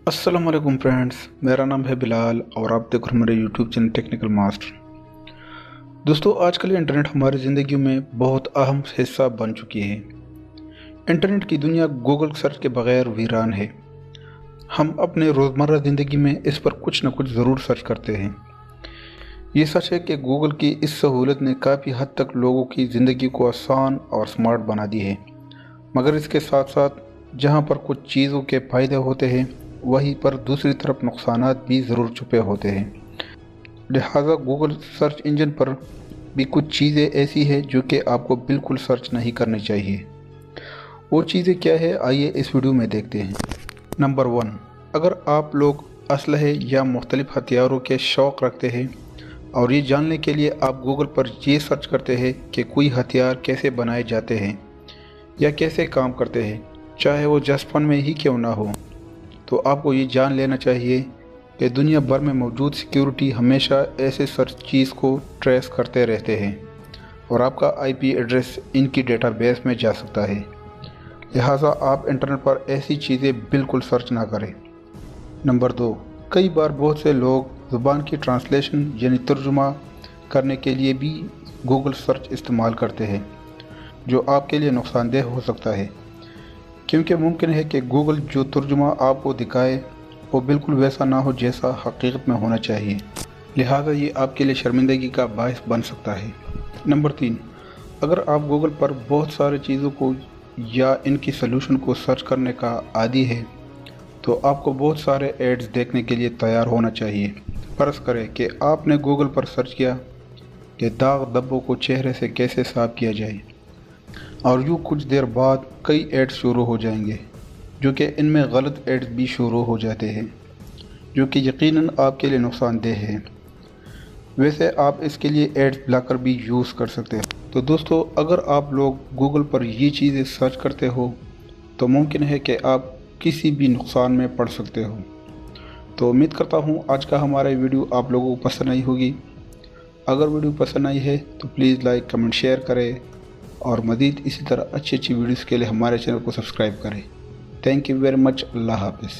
अस्सलाम वालेकुम फ्रेंड्स, मेरा नाम है बिलाल और आप देख रहे हैं मेरे यूट्यूब चैनल टेक्निकल मास्टर। दोस्तों, आजकल इंटरनेट हमारी ज़िंदगी में बहुत अहम हिस्सा बन चुकी है। इंटरनेट की दुनिया गूगल सर्च के बगैर वीरान है। हम अपने रोज़मर्रा ज़िंदगी में इस पर कुछ न कुछ ज़रूर सर्च करते हैं। ये सच है कि गूगल की इस सहूलत ने काफ़ी हद तक लोगों की ज़िंदगी को आसान और स्मार्ट बना दी है, मगर इसके साथ साथ जहाँ पर कुछ चीज़ों के फ़ायदे होते हैं वहीं पर दूसरी तरफ नुकसानात भी ज़रूर छुपे होते हैं। लिहाजा गूगल सर्च इंजन पर भी कुछ चीज़ें ऐसी हैं जो कि आपको बिल्कुल सर्च नहीं करनी चाहिए। वो चीज़ें क्या है, आइए इस वीडियो में देखते हैं। नंबर 1, अगर आप लोग असलहे या मुख्तलिफ़ हथियारों के शौक़ रखते हैं और ये जानने के लिए आप गूगल पर ये सर्च करते हैं कि कोई हथियार कैसे बनाए जाते हैं या कैसे काम करते हैं, चाहे वो जस्ट फन में ही क्यों ना हो, तो आपको ये जान लेना चाहिए कि दुनिया भर में मौजूद सिक्योरिटी हमेशा ऐसे सर्च चीज़ को ट्रेस करते रहते हैं और आपका आईपी एड्रेस इनकी डेटाबेस में जा सकता है। लिहाजा आप इंटरनेट पर ऐसी चीज़ें बिल्कुल सर्च ना करें। नंबर 2, कई बार बहुत से लोग ज़ुबान की ट्रांसलेशन यानी तर्जुमा करने के लिए भी गूगल सर्च इस्तेमाल करते हैं, जो आपके लिए नुकसानदेह हो सकता है, क्योंकि मुमकिन है कि गूगल जो तर्जुमा आपको दिखाए वो बिल्कुल वैसा ना हो जैसा हकीकत में होना चाहिए। लिहाजा ये आपके लिए शर्मिंदगी का बायस बन सकता है। नंबर 3, अगर आप गूगल पर बहुत सारी चीज़ों को या इनकी सलूशन को सर्च करने का आदी है तो आपको बहुत सारे एड्स देखने के लिए तैयार होना चाहिए। फ़र्ज़ करें कि आपने गूगल पर सर्च किया कि दाग धब्बों को चेहरे से कैसे साफ़ किया जाए, और यूँ कुछ देर बाद कई एड्स शुरू हो जाएंगे जो कि इनमें गलत एड्स भी शुरू हो जाते हैं, जो कि यकीनन आपके लिए नुकसानदेह है। वैसे आप इसके लिए एड्स ब्लॉकर भी यूज़ कर सकते हैं। तो दोस्तों, अगर आप लोग गूगल पर ये चीज़ें सर्च करते हो तो मुमकिन है कि आप किसी भी नुकसान में पड़ सकते हो। तो उम्मीद करता हूँ आज का हमारा वीडियो आप लोगों को पसंद आई होगी। अगर वीडियो पसंद आई है तो प्लीज़ लाइक कमेंट शेयर करें और मज़ीद इसी तरह अच्छी वीडियोज़ के लिए हमारे चैनल को सब्सक्राइब करें। Thank you very much. अल्लाह हाफ़िज़।